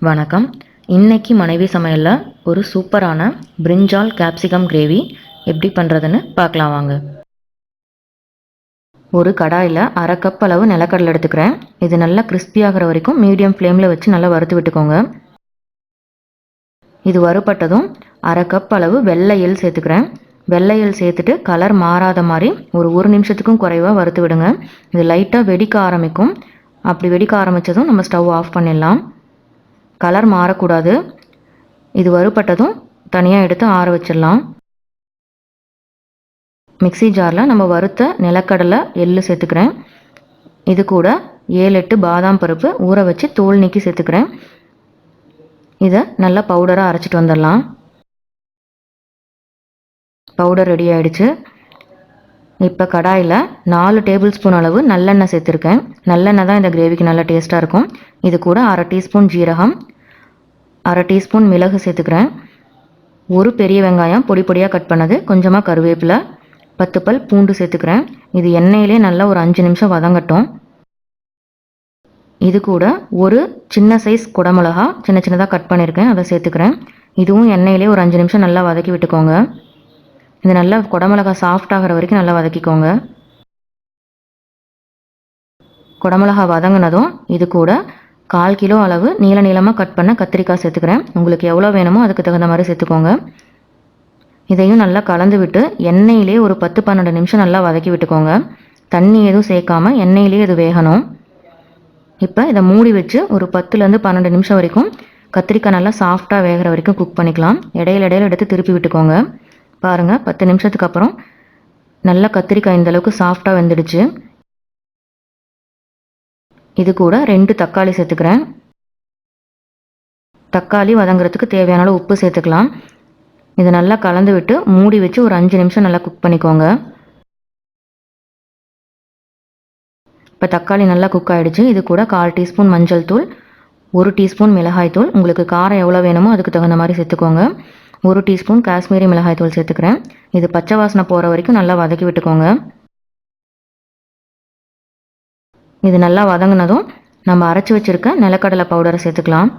வணக்கம். இன்னைக்கு மனைவி சமையலில் ஒரு சூப்பரான பிரிஞ்சால் கேப்சிகம் கிரேவி எப்படி பண்ணுறதுன்னு பார்க்கலாம் வாங்க. ஒரு கடாயில் அரை கப் அளவு நிலக்கடலை எடுத்துக்கிறேன். இது நல்லா கிறிஸ்பி ஆகிற வரைக்கும் மீடியம் ஃப்ளேமில் வச்சு நல்லா வறுத்து விட்டுக்கோங்க. இது வறுபட்டதும் அரை கப் அளவு வெள்ளை எள் சேர்த்துக்கிறேன். வெள்ளை எள் சேர்த்துட்டு கலர் மாறாத மாதிரி ஒரு நிமிஷத்துக்கும் குறைவாக வறுத்து விடுங்க. இது லைட்டாக வெடிக்க ஆரம்பிக்கும். அப்படி வெடிக்க ஆரம்பித்ததும் நம்ம ஸ்டவ் ஆஃப் பண்ணிடலாம். கலர் மாறக்கூடாது. இது வறுபட்டதும் தனியாக எடுத்து ஆற வச்சிடலாம். மிக்சி ஜாரில் நம்ம வறுத்த நிலக்கடலை எள்ளு சேர்த்துக்கிறேன். இது கூட 7-8 பாதாம் பருப்பு ஊற வச்சு தோல் நீக்கி சேர்த்துக்கிறேன். இதை நல்லா பவுடராக அரைச்சிட்டு வந்துடலாம். பவுடர் ரெடி ஆகிடுச்சு. இப்போ கடாயில் 4 டேபிள் ஸ்பூன் அளவு நல்லெண்ணெய் சேர்த்துருக்கேன். நல்லெண்ணெய் தான் இந்த கிரேவிக்கு நல்லா டேஸ்ட்டாக இருக்கும். இது கூட அரை டீஸ்பூன் ஜீரகம், அரை டீஸ்பூன் மிளகு சேர்த்துக்கிறேன். ஒரு பெரிய வெங்காயம் பொடி பொடியாக கட் பண்ணது, கொஞ்சமாக கருவேப்பிலை, 10 பல் பூண்டு சேர்த்துக்கிறேன். இது எண்ணெயிலே நல்லா ஒரு 5 நிமிஷம் வதங்கட்டும். இது கூட ஒரு சின்ன சைஸ் குடமிளகா சின்ன சின்னதாக கட் பண்ணியிருக்கேன், அதை சேர்த்துக்கிறேன். இதுவும் எண்ணெயிலே ஒரு 5 நிமிஷம் நல்லா வதக்கி விட்டுக்கோங்க. இது நல்லா குடமிளகா சாஃப்ட் ஆகிற வரைக்கும் நல்லா வதக்கிக்கோங்க. குடமிளகா வதங்கினதும் இது கூட 1/4 கிலோ அளவு நீளமாக கட் பண்ண கத்திரிக்காய் சேர்த்துக்கிறேன். உங்களுக்கு எவ்வளோ வேணுமோ அதுக்கு தகுந்த மாதிரி சேர்த்துக்கோங்க. இதையும் நல்லா கலந்து விட்டு எண்ணெயிலே ஒரு 10-12 நிமிஷம் நல்லா வதக்கி விட்டுக்கோங்க. தண்ணி எதுவும் சேர்க்காம எண்ணெயிலே இது வேகணும். இப்போ இதை மூடி வச்சு ஒரு 10-12 நிமிஷம் வரைக்கும் கத்திரிக்காய் நல்லா சாஃப்டாக வேகிற வரைக்கும் குக் பண்ணிக்கலாம். இடையில எடுத்து திருப்பி விட்டுக்கோங்க. பாருங்கள், 10 நிமிஷத்துக்கு அப்புறம் நல்லா கத்திரிக்காய் இந்தளவுக்கு சாஃப்டாக வெந்துடுச்சு. இது கூட 2 தக்காளி சேர்த்துக்கிறேன். தக்காளி வதங்குறதுக்கு தேவையான அளவு உப்பு சேர்த்துக்கலாம். இதை நல்லா கலந்து விட்டு மூடி வச்சு ஒரு 5 நிமிஷம் நல்லா குக் பண்ணிக்கோங்க. இப்போ தக்காளி நல்லா குக் ஆகிடுச்சு. இது கூட 1/4 டீஸ்பூன் மஞ்சள் தூள், 1 டீஸ்பூன் மிளகாய் தூள், உங்களுக்கு காரம் எவ்வளோ வேணுமோ அதுக்கு தகுந்த மாதிரி சேர்த்துக்கோங்க. 1 டீஸ்பூன் காஷ்மீரி மிளகாய் தூள் சேர்த்துக்கிறேன். இது பச்சை வாசனை போகிற வரைக்கும் நல்லா வதக்கி விட்டுக்கோங்க. இது நல்லா வதங்கினதும் நம்ம அரைச்சி வச்சுருக்க நிலக்கடலை பவுடரை சேர்த்துக்கலாம்.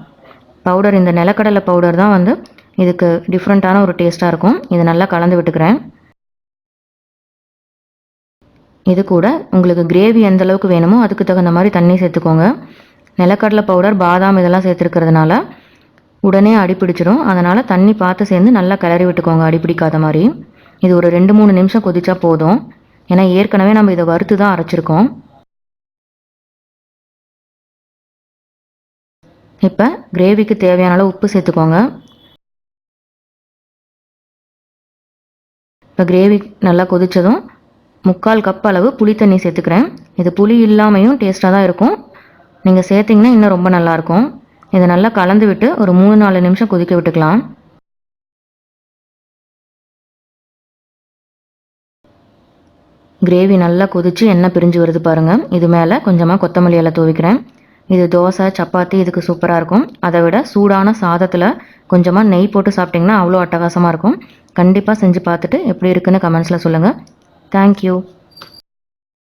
இந்த நிலக்கடலை பவுடர் தான் இதுக்கு டிஃப்ரெண்ட்டான ஒரு டேஸ்ட்டாக இருக்கும். இது நல்லா கலந்து விட்டுக்கிறேன். இது கூட உங்களுக்கு கிரேவி எந்த அளவுக்கு வேணுமோ அதுக்கு தகுந்த மாதிரி தண்ணி சேர்த்துக்கோங்க. நிலக்கடலை பவுடர், பாதாம் இதெல்லாம் சேர்த்துருக்கிறதுனால உடனே அடிப்பிடிச்சிடும். அதனால் தண்ணி பார்த்து சேர்ந்து நல்லா கிளறி விட்டுக்கோங்க, அடிப்பிடிக்காத மாதிரி. இது ஒரு 2-3 நிமிஷம் கொதிச்சா போதும். ஏன்னா ஏற்கனவே நம்ம இதை வறுத்து தான் அரைச்சிருக்கோம். இப்போ கிரேவிக்கு தேவையான அளவு உப்பு சேர்த்துக்கோங்க. இப்போ கிரேவி நல்லா கொதித்ததும் 3/4 கப் அளவு புளி தண்ணி சேர்த்துக்கிறேன். இது புளி இல்லாமையும் டேஸ்ட்டாக தான் இருக்கும். நீங்கள் சேர்த்திங்கன்னா இன்னும் ரொம்ப நல்லாயிருக்கும். இதை நல்லா கலந்து விட்டு ஒரு 3-4 நிமிஷம் கொதிக்க விட்டுக்கலாம். கிரேவி நல்லா கொதித்து எண்ணெய் பிரிஞ்சு வருது பாருங்கள். இது மேலே கொஞ்சமாக கொத்தமல்லி இலை தூவிக்கிறேன். இது தோசை, சப்பாத்தி இதுக்கு சூப்பராக இருக்கும். அதை விட சூடான சாதத்தில் கொஞ்சமாக நெய் போட்டு சாப்பிட்டிங்கன்னா அவ்வளோ அட்டகாசமாக இருக்கும். கண்டிப்பாக செஞ்சு பார்த்துட்டு எப்படி இருக்குன்னு கமெண்ட்ஸில் சொல்லுங்கள். தேங்க்யூ.